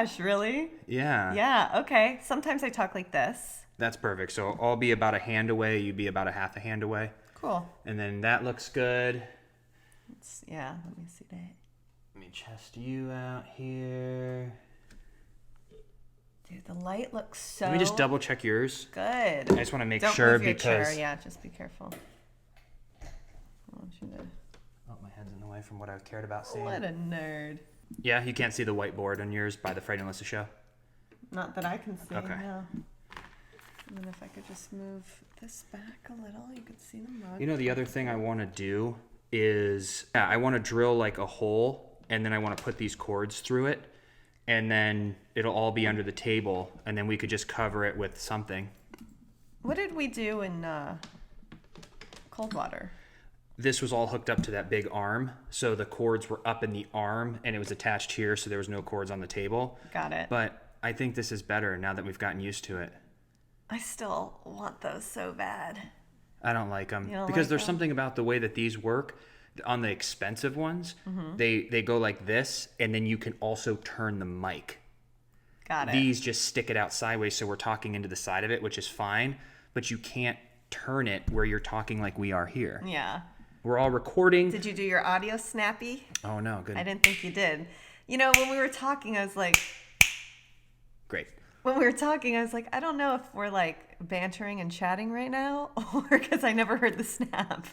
Gosh, really? Yeah. Yeah, okay. Sometimes I talk like this. That's perfect. So I'll be about a hand away. You be about a half a hand away. Cool. And then that looks good. Let me see that. Let me chest you out here. Dude, the light looks so Let me just double check yours. good. I just want to make Don't sure move your because... chair. Yeah, just be careful. I want you to... Oh, my head's in the way from what I've cared about seeing. What a nerd. Yeah, you can't see the whiteboard on yours by the Freddie Alyssa show? Not that I can see, Okay. no. And then if I could just move this back a little, you could see the mug. You know, the other thing I want to do is... I want to drill like a hole, and then I want to put these cords through it, and then it'll all be under the table, and then we could just cover it with something. What did we do in cold water? This was all hooked up to that big arm, so the cords were up in the arm, and it was attached here, so there was no cords on the table. Got it. But I think this is better now that we've gotten used to it. I still want those so bad. I don't like them. You don't Because like there's them? something about the way that these work. On the expensive ones, they go like this, and then you can also turn the mic. Got it. These just stick it out sideways, so we're talking into the side of it, which is fine, but you can't turn it where you're talking like we are here. Yeah. We're all recording. Did you do your audio snappy? Oh, no, good. I didn't think you did. You know, when we were talking, I was like, Great. I don't know if we're like bantering and chatting right now, or because I never heard the snap.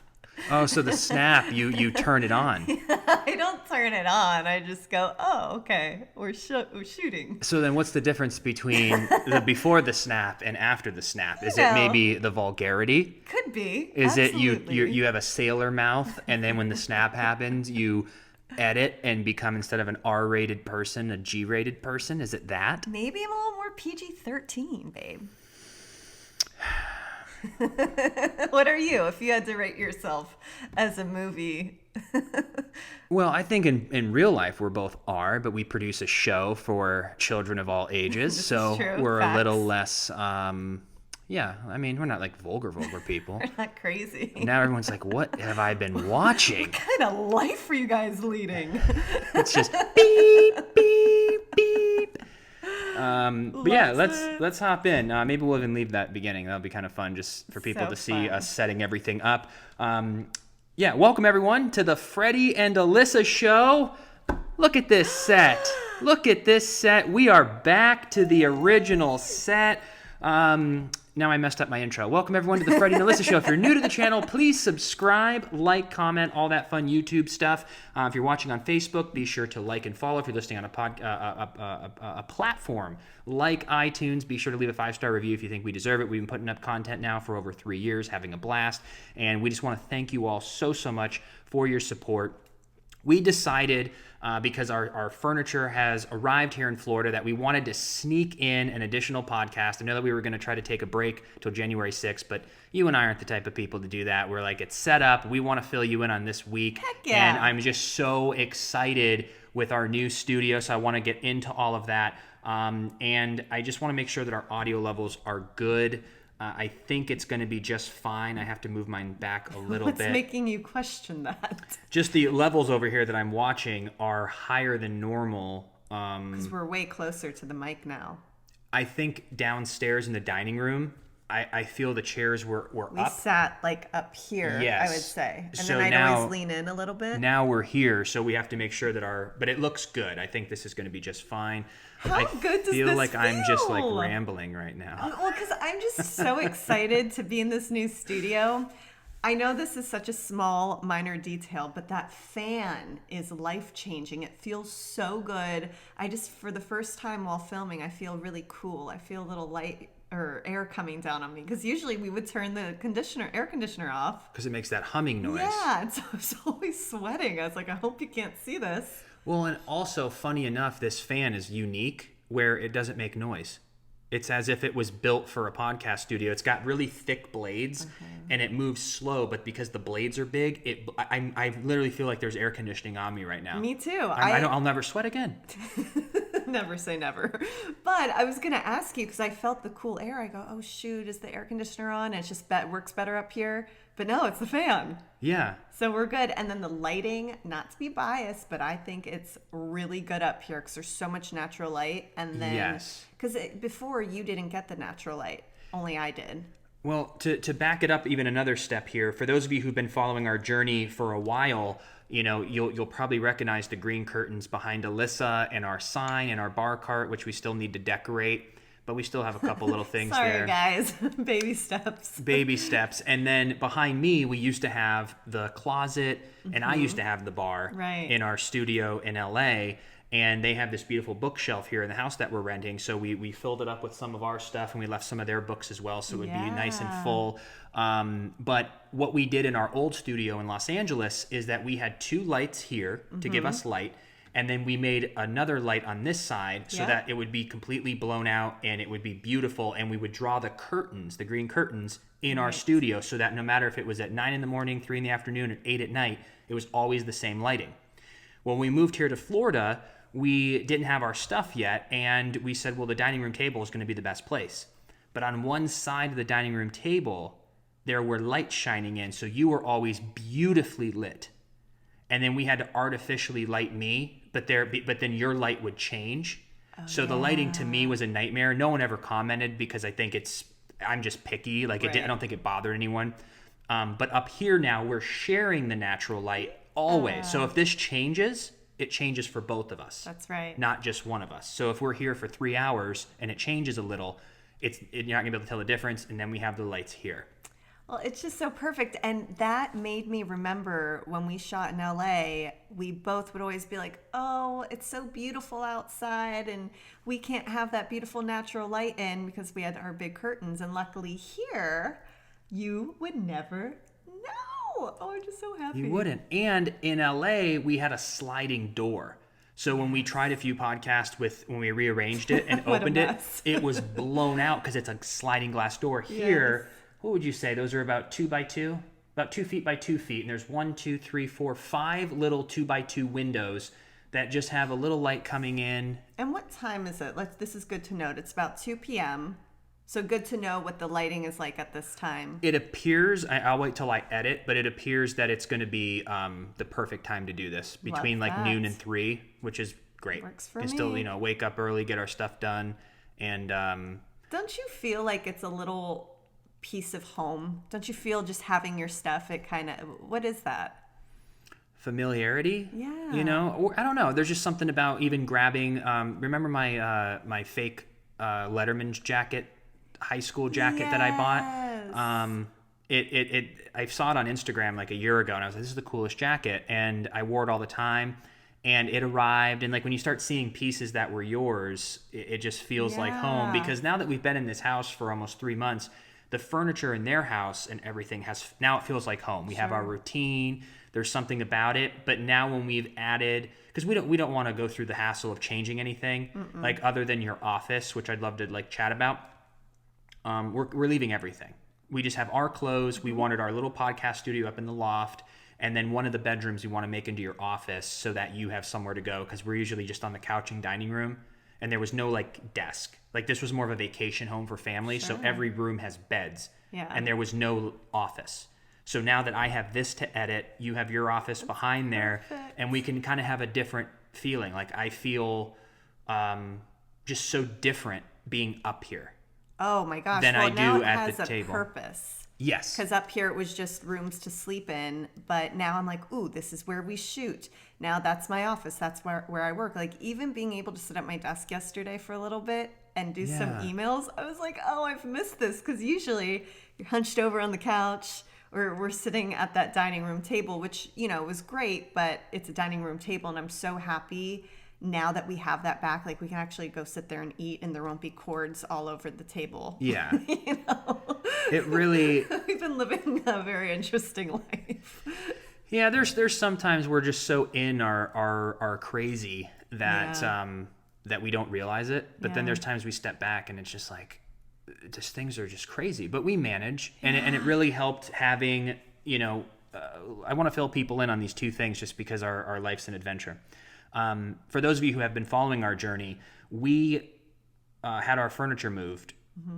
Oh, so the snap, you turn it on. I don't turn it on. I just go, oh, okay, we're shooting. So then what's the difference between the before the snap and after the snap? Is it know. maybe the vulgarity? Could be. Is Absolutely. it you have a sailor mouth, and then when the snap happens, you edit and become, instead of an R-rated person, a G-rated person? Is it that? Maybe I'm a little more PG-13, babe. What are you if you had to rate yourself as a movie? Well, I think in real life we're both R, but we produce a show for children of all ages, This is so true. we're Facts. a little less. Yeah, I mean, we're not like vulgar people. We're not crazy. Now everyone's like, "What have I been watching?" What kind of life are you guys leading? It's just beep beep beep. But yeah, let's hop in. Maybe we'll even leave that beginning. That'll be kind of fun, just for people So to see fun. us setting everything up. Yeah, welcome everyone to the Freddie and Alyssa show. Look at this set. Look at this set. We are back to the original set. Now I messed up my intro. Welcome everyone to the Freddie and Alyssa show. If you're new to the channel, please subscribe, like, comment, all that fun YouTube stuff. If you're watching on Facebook, be sure to like and follow. If you're listening on a platform like iTunes, be sure to leave a 5-star review if you think we deserve it. We've been putting up content now for over 3 years, having a blast, and we just want to thank you all so much for your support. We decided, because our furniture has arrived here in Florida, that we wanted to sneak in an additional podcast. I know that we were going to try to take a break till January 6th, but you and I aren't the type of people to do that. We're like, it's set up. We want to fill you in on this week. Heck yeah. And I'm just so excited with our new studio, so I want to get into all of that. And I just want to make sure that our audio levels are good. I think it's going to be just fine. I have to move mine back a little What's bit. making you question that? Just the levels over here that I'm watching are higher than normal. Because we're way closer to the mic now. I think downstairs in the dining room, I feel the chairs were We up. sat like up here, Yes. I would say. And So then I'd now- always lean in a little bit. Now we're here, so we have to make sure that but it looks good. I think this is going to be just fine. How good does feel this like I'm just like feel? rambling right now. Well, because I'm just so excited to be in this new studio. I know this is such a small, minor detail, but that fan is life-changing. It feels so good. I just, for the first time while filming, I feel really cool. I feel a little light or air coming down on me, because usually we would turn the air conditioner off. Because it makes that humming noise. Yeah, and so I was always sweating. I was like, I hope you can't see this. Well, and also, funny enough, this fan is unique where it doesn't make noise. It's as if it was built for a podcast studio. It's got really thick blades, and it moves slow, but because the blades are big, I literally feel like there's air conditioning on me right now. Me too. I'll never sweat again. Never say never. But I was going to ask you, because I felt the cool air. I go, oh, shoot, is the air conditioner on? And it's just works better up here. But no, it's the fan. Yeah. So we're good. And then the lighting, not to be biased, but I think it's really good up here because there's so much natural light. And then, Yes. because before you didn't get the natural light, only I did. Well, to back it up even another step here, for those of you who've been following our journey for a while, you'll probably recognize the green curtains behind Alyssa and our sign and our bar cart, which we still need to decorate, but we still have a couple little things Sorry, there. guys. Baby steps. Baby steps. And then behind me, we used to have the closet, and I used to have the bar in our studio in LA. And they have this beautiful bookshelf here in the house that we're renting. So we filled it up with some of our stuff, and we left some of their books as well. So it would be nice and full. But what we did in our old studio in Los Angeles is that we had 2 lights here to give us light. And then we made another light on this side so that it would be completely blown out and it would be beautiful. And we would draw the curtains, the green curtains, in our studio so that no matter if it was at 9 in the morning, 3 in the afternoon, or 8 at night, it was always the same lighting. When we moved here to Florida, we didn't have our stuff yet, and we said, well, the dining room table is going to be the best place. But on one side of the dining room table, there were lights shining in, so you were always beautifully lit. And then we had to artificially light me, but then your light would change. So the lighting to me was a nightmare. No one ever commented because I think I'm just picky. Like I don't think it bothered anyone. But up here now, we're sharing the natural light always. So if this changes, it changes for both of us. That's right. Not just one of us. So if we're here for 3 hours and it changes a little, you're not gonna be able to tell the difference. And then we have the lights here. Well, it's just so perfect. And that made me remember when we shot in LA, we both would always be like, oh, it's so beautiful outside and we can't have that beautiful natural light in because we had our big curtains. And luckily here, you would never know. Oh, I'm just so happy. You wouldn't. And in LA, we had a sliding door. So when we tried a few podcasts when we rearranged it and opened it, it was blown out because it's a sliding glass door. Here, what would you say? Those are about 2 by 2? About 2 feet by 2 feet. And there's 1, 2, 3, 4, 5 little 2 by 2 windows that just have a little light coming in. And what time is it? This is good to note. It's about 2 p.m. So good to know what the lighting is like at this time. It appears, I'll wait till I edit, but it appears that it's going to be the perfect time to do this. Between noon and 3, which is great. Works for me. Still, wake up early, get our stuff done. And don't you feel like it's a little piece of home? Don't you feel just having your stuff, it kind of, what is that? Familiarity? Yeah. Or I don't know. There's just something about even grabbing, remember my fake Letterman's jacket, high school jacket that I bought? I saw it on Instagram like a year ago and I was like, this is the coolest jacket. And I wore it all the time and it arrived. And like when you start seeing pieces that were yours, it just feels like home, because now that we've been in this house for almost 3 months, the furniture in their house and everything now it feels like home. We have our routine. There's something about it. But now when we've added, because we don't want to go through the hassle of changing anything, like other than your office, which I'd love to chat about. We're leaving everything. We just have our clothes. We wanted our little podcast studio up in the loft. And then one of the bedrooms we want to make into your office so that you have somewhere to go, because we're usually just on the couch and dining room. And there was no desk. This was more of a vacation home for families. So every room has beds. Yeah. And there was no office. So now that I have this to edit, you have your office behind there, and we can kind of have a different feeling. I feel just so different being up here. Oh my gosh. Than I do at the table. Purpose. Yes. Because up here it was just rooms to sleep in, but now I'm like, ooh, this is where we shoot. Now that's my office. That's where I work. Even being able to sit at my desk yesterday for a little bit and do some emails, I was like, oh, I've missed this. Because usually you're hunched over on the couch or we're sitting at that dining room table, which, was great, but it's a dining room table. And I'm so happy now that we have that back, we can actually go sit there and eat and there won't be cords all over the table. Yeah. It really... We've been living a very interesting life. Yeah, there's sometimes we're just so in our crazy that that we don't realize it. But then there's times we step back and it's just just things are just crazy. But we manage. And it really helped having, I want to fill people in on these 2 things just because our life's an adventure. For those of you who have been following our journey, we had our furniture moved,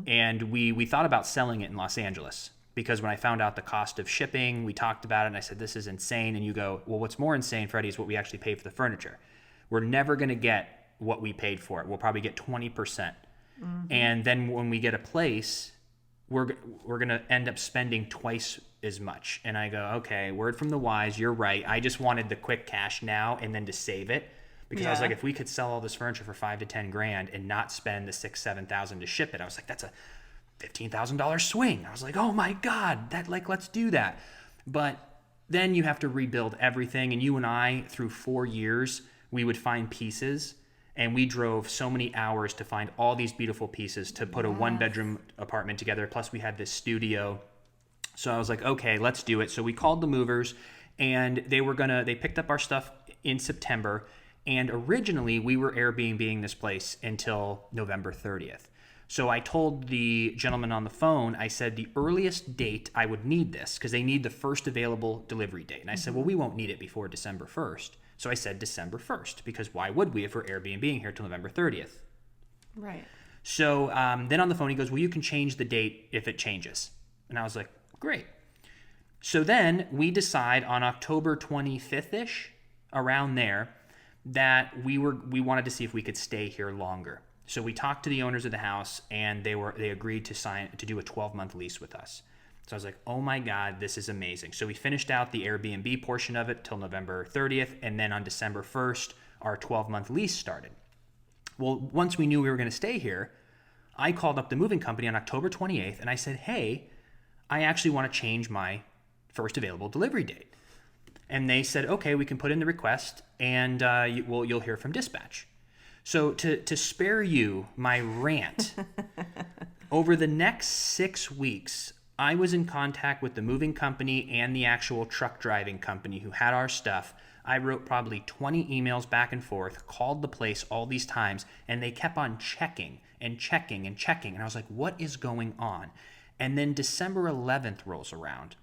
and we thought about selling it in Los Angeles, because when I found out the cost of shipping, we talked about it, and I said, this is insane. And you go, well, what's more insane, Freddie, is what we actually paid for the furniture. We're never going to get what we paid for it. We'll probably get 20%. And then when we get a place, we're going to end up spending twice as much. And I go, okay, word from the wise, you're right. I just wanted the quick cash now and then to save it. Because I was like, if we could sell all this furniture for $5,000 to $10,000 and not spend the $6,000 to $7,000 to ship it, I was like, that's a $15,000 swing. I was like, oh my God, let's do that. But then you have to rebuild everything. And you and I, through 4 years, we would find pieces, and we drove so many hours to find all these beautiful pieces to put a 1-bedroom apartment together. Plus we had this studio. So I was like, okay, let's do it. So we called the movers, and they picked up our stuff in September. And originally we were Airbnb-ing this place until November 30th. So I told the gentleman on the phone, I said the earliest date I would need this, because they need the first available delivery date. And I said, well, we won't need it before December 1st. So I said December 1st, because why would we if we're Airbnb-ing here till November 30th? Right. So then on the phone, he goes, well, you can change the date if it changes. And I was like, great. So then we decide on October 25th-ish, around there, that we wanted to see if we could stay here longer. So we talked to the owners of the house, and they agreed to do a 12-month lease with us. So I was like, oh my God, this is amazing. So we finished out the Airbnb portion of it till November 30th. And then on December 1st, our 12-month lease started. Well, once we knew we were going to stay here, I called up the moving company on October 28th, and I said, hey, I actually want to change my first available delivery date. And they said, okay, we can put in the request, and you'll hear from dispatch. So to spare you my rant, over the next 6 weeks, I was in contact with the moving company and the actual truck driving company who had our stuff. I wrote probably 20 emails back and forth, called the place all these times, and they kept on checking and checking and checking. And I was like, what is going on? And then December 11th rolls around.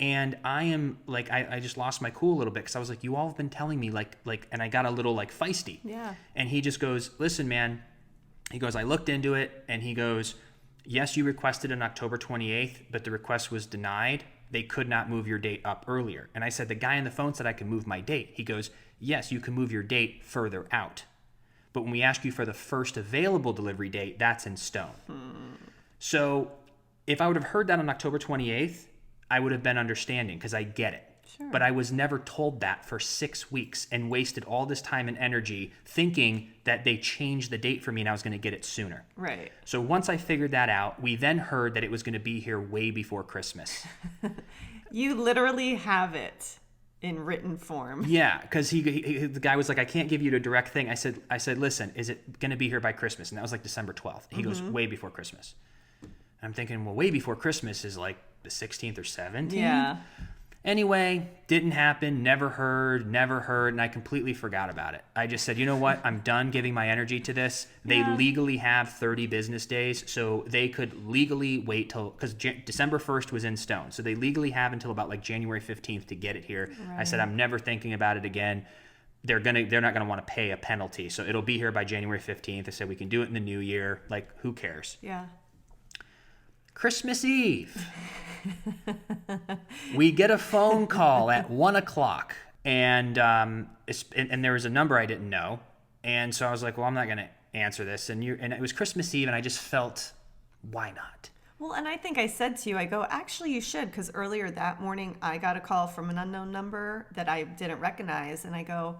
And I am like, I just lost my cool a little bit, because I was like, you all have been telling me like, and I got a little like feisty. Yeah. And he just goes, listen, man, he goes, I looked into it, and he goes, yes, you requested on October 28th, but the request was denied. They could not move your date up earlier. And I said, the guy on the phone said I could move my date. He goes, yes, you can move your date further out. But when we ask you for the first available delivery date, that's in stone. So if I would have heard that on October 28th, I would have been understanding, because I get it. Sure. But I was never told that for 6 weeks, and wasted all this time and energy thinking that they changed the date for me and I was going to get it sooner. Right. So once I figured that out, we then heard that it was going to be here way before Christmas. You literally have it in written form. Yeah, because the guy was like, I can't give you the direct thing. I said, listen, is it going to be here by Christmas? And that was like December 12th. He goes, way before Christmas. And I'm thinking, well, way before Christmas is like the 16th or 17th. Yeah. Anyway, didn't happen, never heard, and I completely forgot about it. I just said, you know what? I'm done giving my energy to this. They legally have 30 business days, so they could legally wait till, because December 1st was in stone, so they legally have until about like January 15th to get it here. Right. I said, I'm never thinking about it again. They're not gonna want to pay a penalty, so it'll be here by January 15th. I said, we can do it in the new year. Like, who cares? Yeah. Christmas Eve. We get a phone call at 1:00, and there was a number I didn't know, and so I was like, well, I'm not going to answer this, and it was Christmas Eve, and I just felt, why not? Well, and I think I said to you, I go, actually, you should, because earlier that morning I got a call from an unknown number that I didn't recognize, and I go,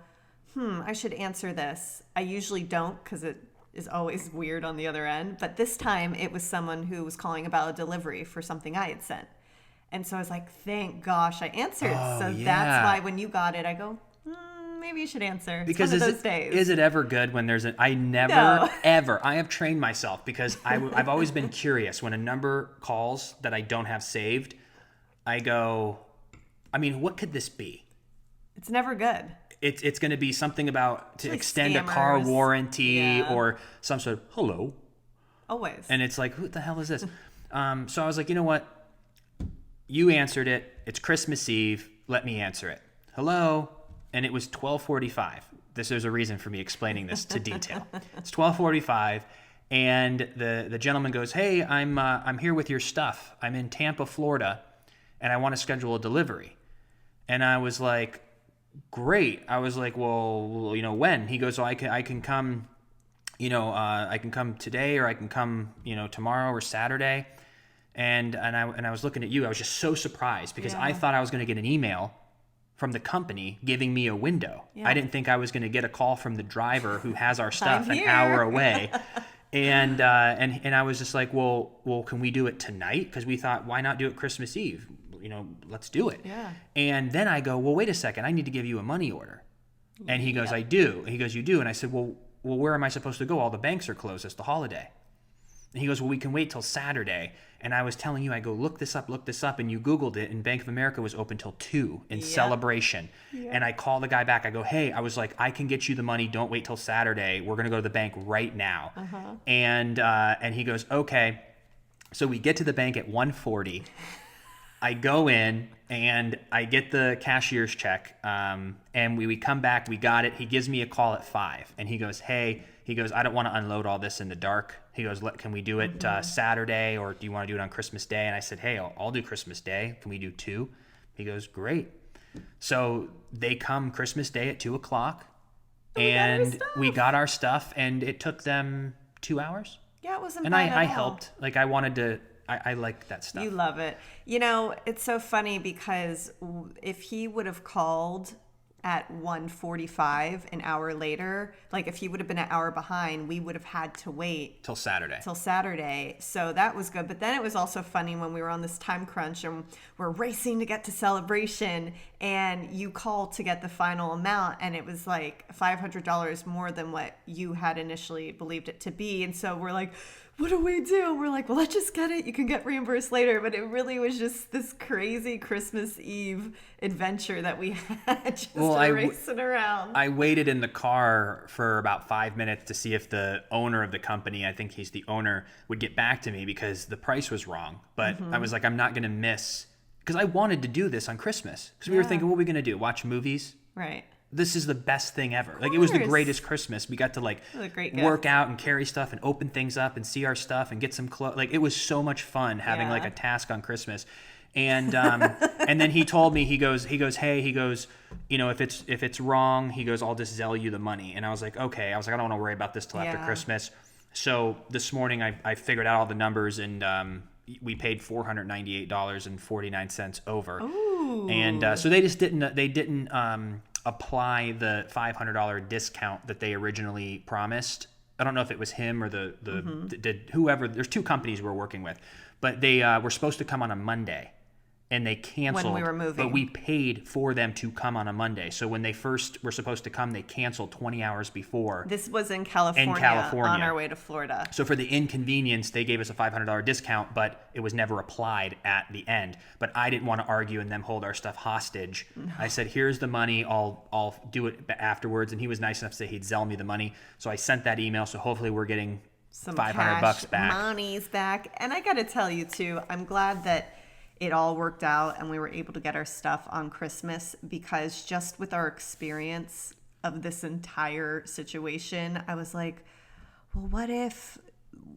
I should answer this. I usually don't, because it is always weird on the other end. But this time it was someone who was calling about a delivery for something I had sent. And so I was like, thank gosh I answered. That's why when you got it, I go, maybe you should answer. It's because one of those days. Is it ever good when there's I have trained myself, because I've always been curious when a number calls that I don't have saved. I go, I mean, what could this be? It's never good. It's going to be something about to like extend scammers. a car warranty or some sort of hello. Always. And it's like, who the hell is this? So I was like, you know what? You answered it. It's Christmas Eve. Let me answer it. Hello. And it was 12:45. there's a reason for me explaining this to detail. It's 12:45, and the gentleman goes, "Hey, I'm here with your stuff. I'm in Tampa, Florida, and I want to schedule a delivery." And I was like, "Great." I was like, "Well, when?" He goes, "Oh, I can come, I can come today, or I can come, tomorrow or Saturday." And I was looking at you. I was just so surprised because I thought I was going to get an email from the company giving me a window. I didn't think I was going to get a call from the driver who has our stuff an hour away. And I was just like, well, can we do it tonight? Because we thought, why not do it Christmas Eve? Let's do it. Yeah. And then I go, well, wait a second. I need to give you a money order. And he goes, I do. And he goes, you do? And I said, well, where am I supposed to go? All the banks are closed. It's the holiday. And he goes, well, we can wait till Saturday. And I was telling you, I go, look this up. And you Googled it, and Bank of America was open till 2 in celebration. Yeah. And I called the guy back. I go, hey, I was like, I can get you the money. Don't wait till Saturday. We're going to go to the bank right now. Uh-huh. And he goes, okay. So we get to the bank at 1:40. I go in and I get the cashier's check. And we come back. We got it. He gives me a call at 5. And he goes, hey, I don't want to unload all this in the dark. He goes, can we do it Saturday, or do you want to do it on Christmas Day? And I said, hey, I'll do Christmas Day. Can we do 2? He goes, great. So they come Christmas Day at 2:00, and we got our stuff, and it took them 2 hours. Yeah, it wasn't bad bad at all. I helped. Like, I wanted to. I like that stuff. You love it. It's so funny because if he would have called at 1:45 an hour later, like if he would have been an hour behind, we would have had to wait till Saturday. So that was good. But then it was also funny when we were on this time crunch and we're racing to get to celebration, and you called to get the final amount, and it was like $500 more than what you had initially believed it to be. And so we're like, what do we do? We're like, well, let's just get it. You can get reimbursed later. But it really was just this crazy Christmas Eve adventure that we had, just racing around. I waited in the car for about 5 minutes to see if the owner of the company, I think he's the owner, would get back to me because the price was wrong. But I was like, I'm not going to miss, because I wanted to do this on Christmas. Because we were thinking, what are we going to do? Watch movies? Right. This is the best thing ever. Like, it was the greatest Christmas. We got to work out and carry stuff and open things up and see our stuff and get some clothes. Like, it was so much fun having a task on Christmas. And and then he told me, he goes, hey, if it's wrong, he goes, I'll just Zelle you the money. And I was like, okay. I was like, I don't want to worry about this till after Christmas. So this morning I figured out all the numbers, and we paid $498.49 over. Ooh. And so they didn't apply the $500 discount that they originally promised. I don't know if it was him or whoever. There's 2 companies we're working with, but they were supposed to come on a Monday, and they canceled when we were moving. But we paid for them to come on a Monday. So when they first were supposed to come, they canceled 20 hours before. This was in California. On our way to Florida. So for the inconvenience, they gave us a $500 discount, but it was never applied at the end. But I didn't want to argue and them hold our stuff hostage. No. I said, here's the money. I'll do it afterwards. And he was nice enough to say he'd Zelle me the money. So I sent that email. So hopefully we're getting some $500 back. Money's back. And I got to tell you too, I'm glad that it all worked out and we were able to get our stuff on Christmas, because just with our experience of this entire situation, I was like, well, what if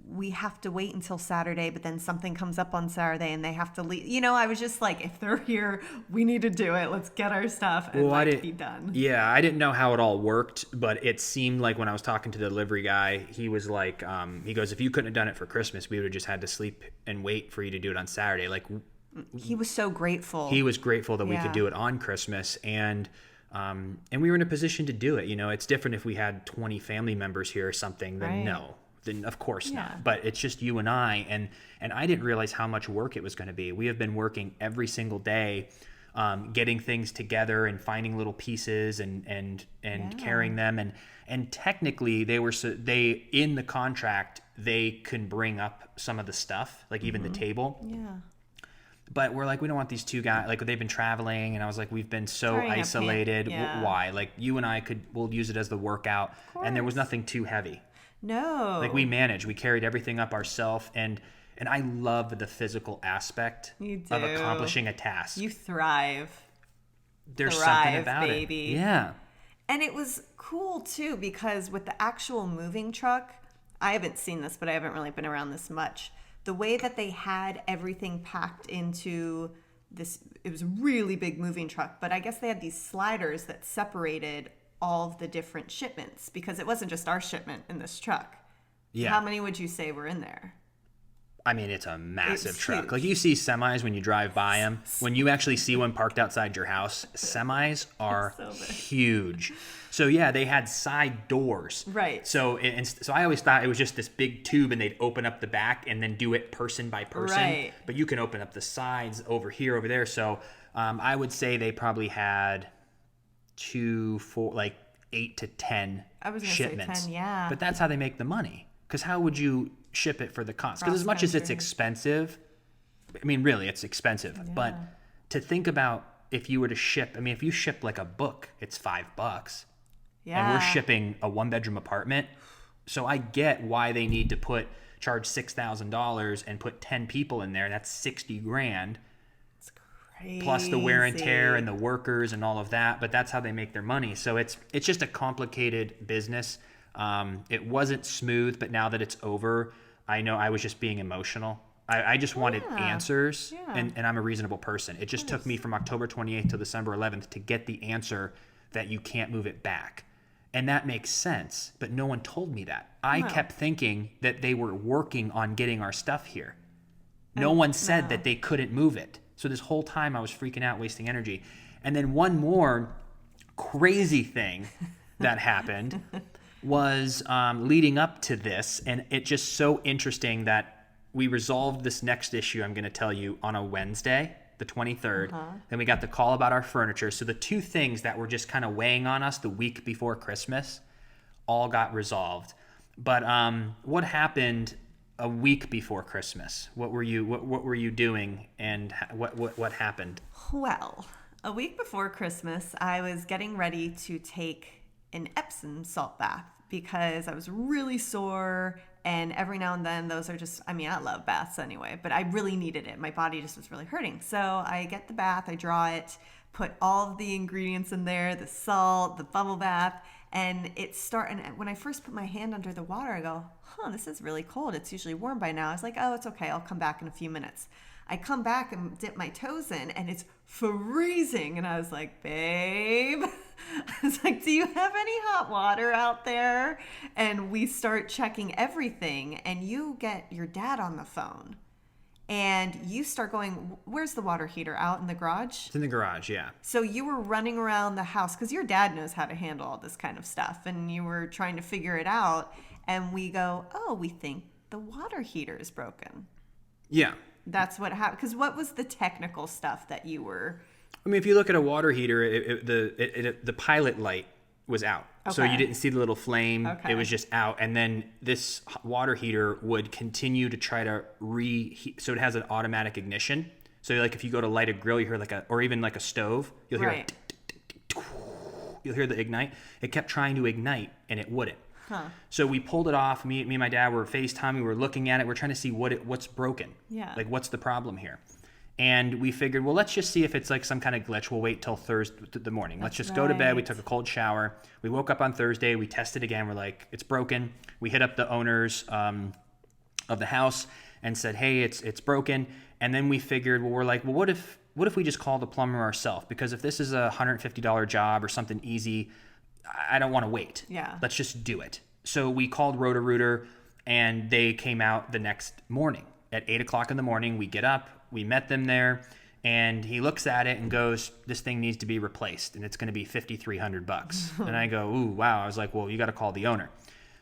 we have to wait until Saturday, but then something comes up on Saturday and they have to leave? I was just like, if they're here, we need to do it. Let's get our stuff and be done. Yeah, I didn't know how it all worked, but it seemed like when I was talking to the delivery guy, he was like, he goes, if you couldn't have done it for Christmas, we would have just had to sleep and wait for you to do it on Saturday. Like, he was so grateful. He was grateful that we could do it on Christmas, and we were in a position to do it. It's different if we had 20 family members here or something. Then then of course not. But it's just you and I, and I didn't realize how much work it was going to be. We have been working every single day, getting things together and finding little pieces and carrying them. And technically, they in the contract they can bring up some of the stuff, like even the table. Yeah. But we're like, we don't want these 2 guys, like they've been traveling, and I was like, we've been so isolated. Why? Like, you and I we'll use it as the workout, and there was nothing too heavy. No. Like, we managed. We carried everything up ourselves, and I love the physical aspect of accomplishing a task. You thrive. There's something about baby. it. Yeah. And it was cool too, because with the actual moving truck, I haven't seen this, but I haven't really been around this much. The way that they had everything packed into this, it was a really big moving truck, but I guess they had these sliders that separated all of the different shipments, because it wasn't just our shipment in this truck. Yeah. How many would you say were in there? I mean, it's a massive It's truck. huge. Like you see semis when you drive by them. When you actually see one parked outside your house, semis are So big. huge. So yeah, they had side doors. Right. So so I always thought it was just this big tube, and they'd open up the back and then do it person by person. Right. But you can open up the sides over here, over there. So I would say they probably had 8 to 10 I was gonna say shipments. 10, yeah. But that's how they make the money. Because how would you ship it for the cost? Because as much as it's Cross-country. expensive, I mean, really, it's expensive. But to think about if you were to ship, I mean, if you ship like a book, it's $5. Yeah. And we're shipping a 1-bedroom apartment. So I get why they need to charge $6,000 and put 10 people in there. That's 60 grand. Crazy. Plus the wear and tear and the workers and all of that. But that's how they make their money. So it's just a complicated business. It wasn't smooth, but now that it's over, I know I was just being emotional. I just wanted answers, and I'm a reasonable person. It just took me from October 28th to December 11th to get the answer that you can't move it back. And that makes sense, but no one told me that. I kept thinking that they were working on getting our stuff here. No one said that they couldn't move it. So this whole time I was freaking out, wasting energy. And then one more crazy thing that happened was leading up to this, and it's just so interesting that we resolved this next issue I'm going to tell you on a Wednesday, the 23rd. Then we got the call about our furniture. So the two things that were just kind of weighing on us the week before Christmas all got resolved. But what happened a week before Christmas? What were you doing, and what happened? Well, a week before Christmas, I was getting ready to take an Epsom salt bath because I was really sore, and every now and then those are just, I mean, I love baths anyway, but I really needed it. My body just was really hurting. So I get the bath, I draw it, put all of the ingredients in there, the salt, the bubble bath, and and when I first put my hand under the water, I go, this is really cold. It's usually warm by now. I was like, oh, it's okay. I'll come back in a few minutes. I come back and dip my toes in, and it's freezing. And I was like, babe, I was like, do you have any hot water out there? And we start checking everything, and you get your dad on the phone, and you start going, where's the water heater? Out in the garage? It's in the garage, yeah. So you were running around the house because your dad knows how to handle all this kind of stuff, and you were trying to figure it out. And we go, oh, we think the water heater is broken. Yeah. That's what happened. Because what was the technical stuff that you were? I mean, if you look at a water heater, the pilot light was out. So Okay. you didn't see the little flame. Okay. It was just out. And then this water heater would continue to try to reheat. So it has an automatic ignition. So like if you go to light a grill, you hear or even like a stove, you'll hear Right. you'll hear the ignite. It kept trying to ignite and it wouldn't. Huh. So we pulled it off. Me and my dad were FaceTiming. We were looking at it. We're trying to see what's broken. Yeah. Like what's the problem here? And we figured, well, let's just see if it's like some kind of glitch. We'll wait till Thursday, the morning. Let's just go to bed. We right. took a cold shower. We woke up on Thursday. We tested again. We're like, it's broken. We hit up the owners of the house and said, hey, it's broken. And then we figured, well, we're like, well, what if we just call the plumber ourselves? Because if this is a $150 job or something easy, I don't want to wait. Yeah. Let's just do it. So we called Roto-Rooter, and they came out the next morning at 8 o'clock in the morning. We get up, we met them there, and he looks at it and goes, this thing needs to be replaced, and it's going to be $5,300. And I go, ooh, wow. I was like, well, you got to call the owner.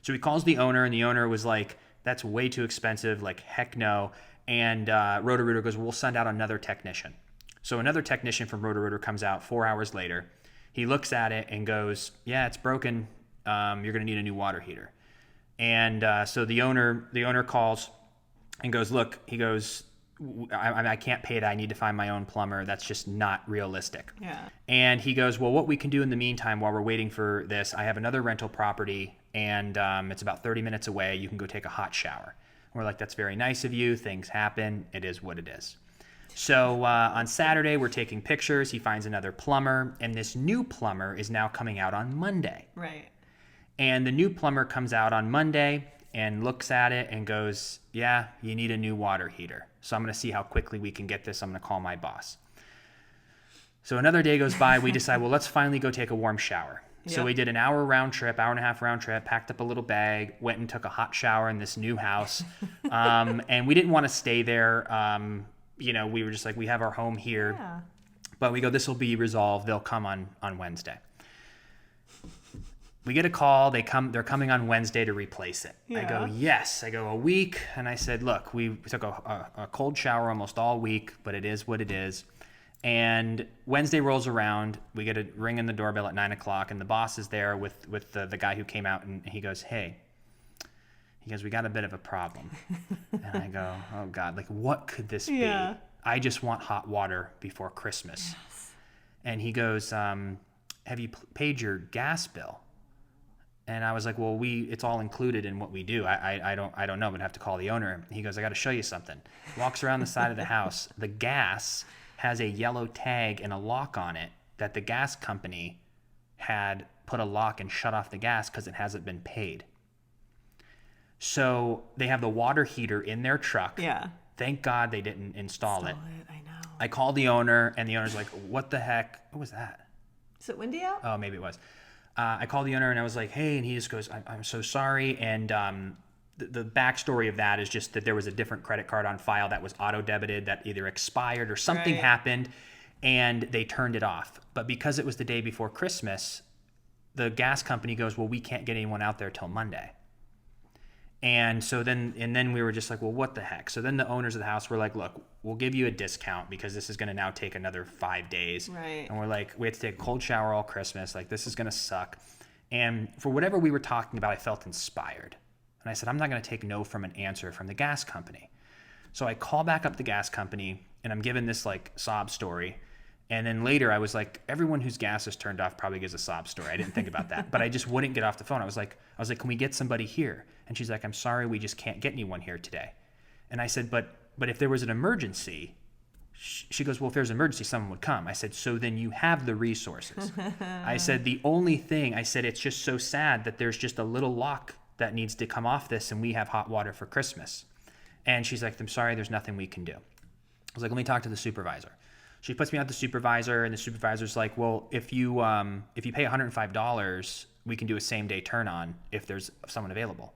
So he calls the owner, and the owner was like, that's way too expensive. Like, heck no. And Roto-Rooter goes, we'll send out another technician. So another technician from Roto-Rooter comes out 4 hours later. He looks at it and goes, yeah, it's broken. You're going to need a new water heater. And so the owner calls and goes, look, he goes, I can't pay that. I need to find my own plumber. That's just not realistic. Yeah. And he goes, well, what we can do in the meantime while we're waiting for this, I have another rental property, and it's about 30 minutes away. You can go take a hot shower. And we're like, that's very nice of you. Things happen. It is what it is. So on Saturday, we're taking pictures. He finds another plumber, and this new plumber is now coming out on Monday. Right. And the new plumber comes out on Monday and looks at it and goes, yeah, you need a new water heater. So I'm going to see how quickly we can get this. I'm going to call my boss. So another day goes by. We decide, well, let's finally go take a warm shower. So we did an hour and a half round trip, packed up a little bag, went and took a hot shower in this new house. And we didn't want to stay there. We were just like, we have our home here. Yeah. But we go, this will be resolved. They'll come on Wednesday. We get a call. They're coming on Wednesday to replace it. Yeah. I go, yes. I go, a week. And I said, look, we took a cold shower almost all week, but it is what it is. And Wednesday rolls around. We get a ring in the doorbell at 9:00, and the boss is there with the guy who came out, and he goes, hey. He goes, we got a bit of a problem. And I go, oh, God, like, what could this be? I just want hot water before Christmas. Yes. And he goes, have you paid your gas bill? And I was like, well, it's all included in what we do. I don't know, but I have to call the owner. He goes, I got to show you something. Walks around the side of the house. The gas has a yellow tag and a lock on it that the gas company had put a lock and shut off the gas because it hasn't been paid. So they have the water heater in their truck. Yeah. Thank God they didn't install it. I know. I called the owner, and the owner's like, what the heck? What was that? Is it windy out? Oh, maybe it was. I called the owner, and I was like, hey, and he just goes, I'm so sorry. And the backstory of that is just that there was a different credit card on file that was auto-debited that either expired or something happened, and they turned it off. But because it was the day before Christmas, the gas company goes, well, we can't get anyone out there till Monday. And so then we were just like, well, what the heck? So then the owners of the house were like, look, we'll give you a discount because this is going to now take another 5 days. Right. And we're like, we have to take a cold shower all Christmas. Like, this is going to suck. And for whatever we were talking about, I felt inspired. And I said, I'm not going to take no from an answer from the gas company. So I call back up the gas company, and I'm given this like sob story. And then later I was like, everyone whose gas is turned off probably gives a sob story. I didn't think about that, but I just wouldn't get off the phone. I was like, can we get somebody here? And she's like, I'm sorry, we just can't get anyone here today. And I said, but if there was an emergency, she goes, well, if there's an emergency, someone would come. I said, so then you have the resources. I said, the only thing, I said, it's just so sad that there's just a little lock that needs to come off this, and we have hot water for Christmas. And she's like, I'm sorry, there's nothing we can do. I was like, let me talk to the supervisor. She puts me out to the supervisor, and the supervisor's like, well, if you pay $105, we can do a same-day turn-on if there's someone available.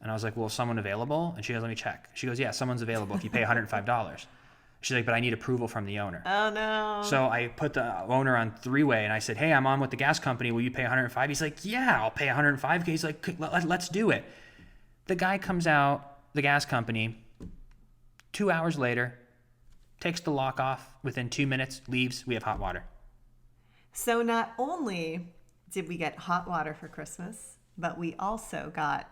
And I was like, well, is someone available? And she goes, let me check. She goes, yeah, someone's available if you pay $105. She's like, but I need approval from the owner. Oh, no. So I put the owner on three-way, and I said, hey, I'm on with the gas company. Will you pay $105? He's like, yeah, I'll pay $105. He's like, let's do it. The guy comes out, the gas company, 2 hours later, takes the lock off within 2 minutes, leaves, we have hot water. So not only did we get hot water for Christmas, but we also got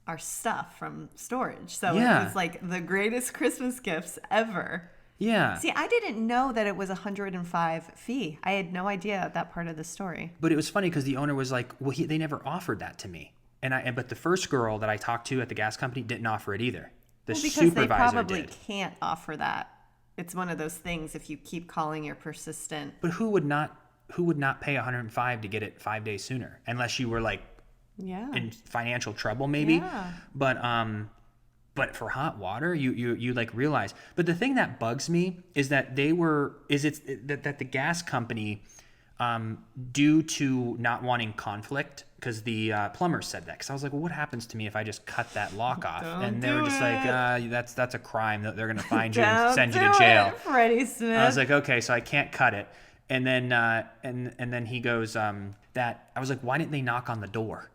our stuff from storage. So it was like the greatest Christmas gifts ever. Yeah. See, I didn't know that it was a $105 fee. I had no idea that part of the story. But it was funny because the owner was like, well, they never offered that to me. But the first girl that I talked to at the gas company didn't offer it either. The because supervisor they probably did. Can't offer that. It's one of those things if you keep calling, you're persistent. But who would not pay $105 to get it 5 days sooner? Unless you were like in financial trouble maybe. Yeah. But for hot water, you like realize. But the thing that bugs me is that that the gas company, due to not wanting conflict, because the plumber said that. Because I was like, well, what happens to me if I just cut that lock off? And they were just like, that's a crime. They're going to find you and send you to jail. Freddie Smith. I was like, okay, so I can't cut it. And then and then he goes, that I was like, why didn't they knock on the door?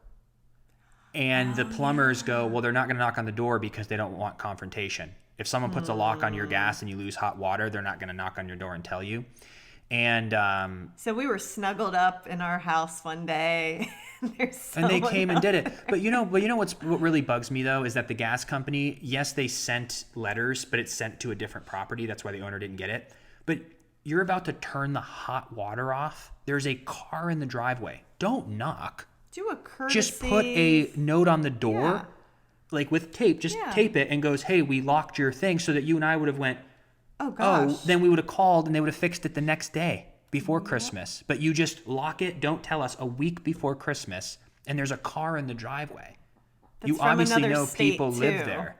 And the plumbers go, well, they're not going to knock on the door because they don't want confrontation. If someone puts a lock on your gas and you lose hot water, they're not going to knock on your door and tell you. And so we were snuggled up in our house one day. And they came and did it. But you know what really bugs me though is that the gas company, yes, they sent letters, but it's sent to a different property. That's why the owner didn't get it. But you're about to turn the hot water off. There's a car in the driveway. Don't knock. Do a courtesy. Just put a note on the door, like with tape. Just tape it and goes, hey, we locked your thing, so that you and I would have went, Oh, gosh. then we would have called and they would have fixed it the next day before Christmas. But you just lock it, don't tell us, a week before Christmas, and there's a car in the driveway. That's You from obviously another know state, people too. live there.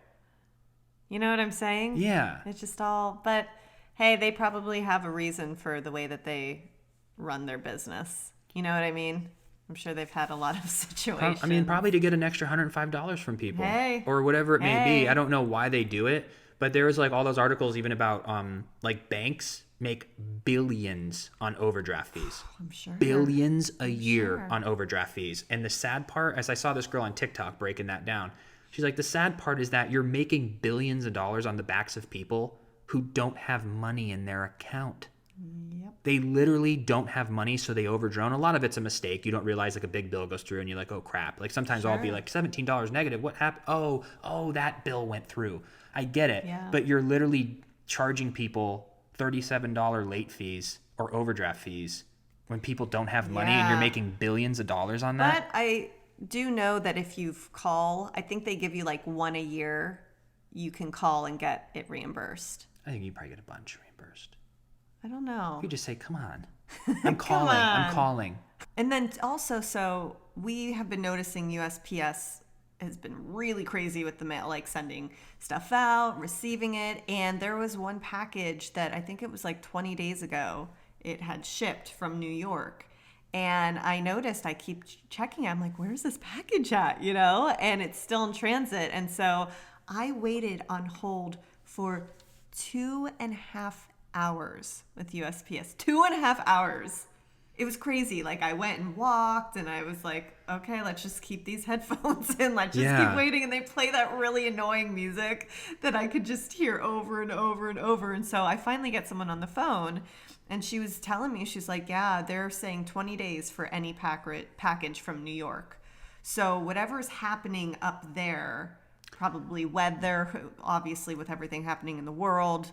You know what I'm saying? Yeah. It's just all, but hey, they probably have a reason for the way that they run their business. You know what I mean? I'm sure they've had a lot of situations. I mean, probably to get an extra $105 from people, Hey. or whatever it may be. Hey. I don't know why they do it, but there was like all those articles even about like banks make billions on overdraft fees. I'm sure. Billions a year on overdraft fees. And the sad part, as I saw this girl on TikTok breaking that down, she's like, the sad part is that you're making billions of dollars on the backs of people who don't have money in their account. Yep. They literally don't have money, so they overdrawn. A lot of it's a mistake. You don't realize like a big bill goes through and you're like, oh crap. Like sometimes I'll be like $17 negative. What happened? Oh, that bill went through. I get it. Yeah. But you're literally charging people $37 late fees or overdraft fees when people don't have money and you're Yeah. making billions of dollars on that. But I do know that if you call, I think they give you like one a year, you can call and get it reimbursed. I think you probably get a bunch reimbursed. I don't know. You just say, come on. I'm calling. I'm calling. And then also, so we have been noticing USPS has been really crazy with the mail, like sending stuff out, receiving it. And there was one package that I think it was like 20 days ago, it had shipped from New York. And I noticed, I keep checking, I'm like, where's this package at, you know? And it's still in transit. And so I waited on hold for 2.5 hours with USPS. 2.5 hours. It was crazy. Like I went and walked and I was like, okay, let's just keep these headphones in. Let's just keep waiting. And they play that really annoying music that I could just hear over and over and over. And so I finally get someone on the phone and she was telling me, she's like, yeah, they're saying 20 days for any package from New York. So whatever's happening up there, probably weather, obviously with everything happening in the world,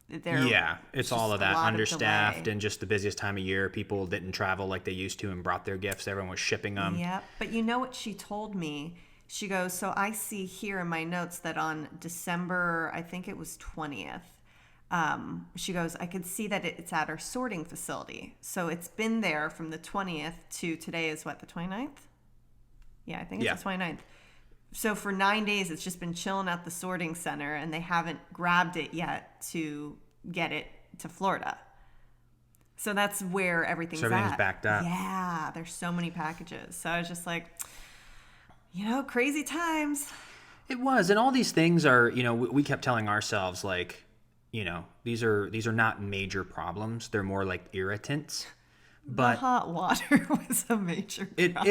It's all of that. Understaffed and just the busiest time of year. People didn't travel like they used to and brought their gifts. Everyone was shipping them. Yeah. But you know what she told me? She goes, so I see here in my notes that on December, I think it was 20th, she goes, I could see that it's at our sorting facility. So it's been there from the 20th to today is what, the 29th? Yeah, I think it's the 29th. So for 9 days, it's just been chilling at the sorting center and they haven't grabbed it yet to get it to Florida. So that's where everything's everything's at. backed up. Yeah, there's so many packages. So I was just like, you know, crazy times. It was. And all these things are, you know, we kept telling ourselves like, you know, these are not major problems. They're more like irritants. But the hot water was a major problem.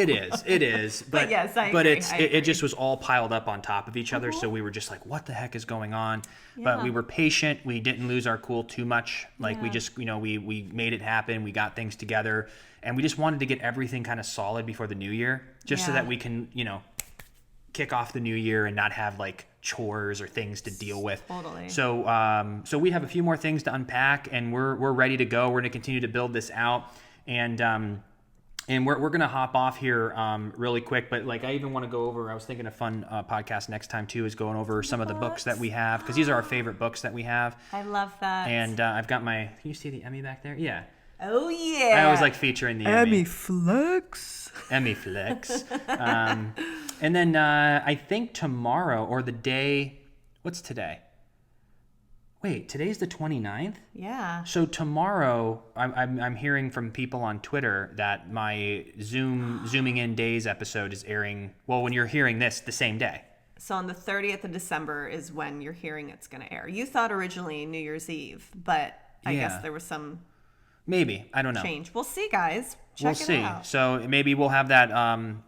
It is. But yes, I but agree. it just was all piled up on top of each other. So we were just like, what the heck is going on? Yeah. But we were patient. We didn't lose our cool too much. Like we just, you know, we made it happen. We got things together and we just wanted to get everything kind of solid before the new year, just so that we can, you know, kick off the new year and not have like chores or things to deal with. Totally. So we have a few more things to unpack and we're ready to go. We're going to continue to build this out. And we're gonna hop off here really quick, but like I even want to go over. I was thinking a fun podcast next time too is going over some of the books that we have because these are our favorite books that we have. I love that. And I've got my. Can you see the Emmy back there? Yeah. Oh yeah. I always like featuring the Emmy Flex. Emmy Flex. And then I think tomorrow or the day. What's today? Wait, today's the 29th? Yeah. So tomorrow, I'm hearing from people on Twitter that my Zooming In Days episode is airing, well, when you're hearing this, the same day. So on the 30th of December is when you're hearing it's going to air. You thought originally New Year's Eve, but I guess there was some maybe. I don't know. change. We'll see, guys. We'll see. So maybe we'll have that.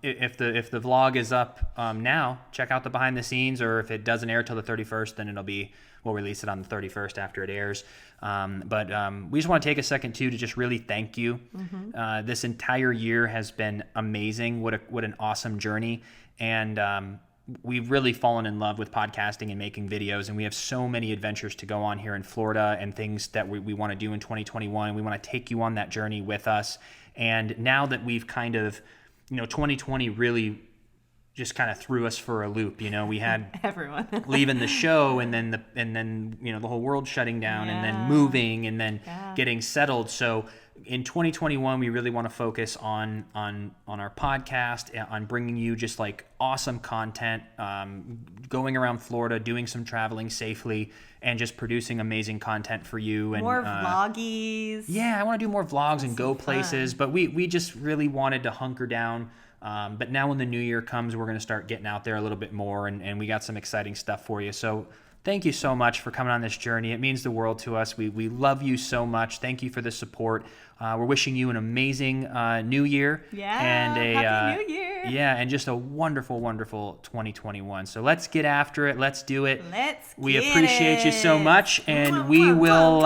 If the vlog is up now, check out the behind the scenes. Or if it doesn't air till the 31st, then we'll release it on the 31st after it airs. But we just want to take a second too to just really thank you. Mm-hmm. This entire year has been amazing. What an awesome journey. And we've really fallen in love with podcasting and making videos, and we have so many adventures to go on here in Florida and things that we want to do in 2021. We want to take you on that journey with us. And now that we've kind of, 2020 really just kind of threw us for a loop. We had everyone leaving the show, and then the whole world shutting down, and then moving, and then getting settled. So in 2021, we really want to focus on our podcast, on bringing you just like awesome content, going around Florida, doing some traveling safely, and just producing amazing content for you. And more vloggies. Yeah, I want to do more vlogs and go places, but we just really wanted to hunker down. But now when the new year comes, we're going to start getting out there a little bit more, and we got some exciting stuff for you. So thank you so much for coming on this journey. It means the world to us. We love you so much. Thank you for the support. We're wishing you an amazing new year. Yeah, and Happy New Year. Yeah, and just a wonderful, wonderful 2021. So let's get after it. Let's do it. We appreciate you so much, and we will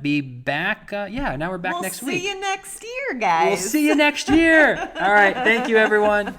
be back. Now we're back next week. We'll see you next year, guys. We'll see you next year. All right. Thank you, everyone.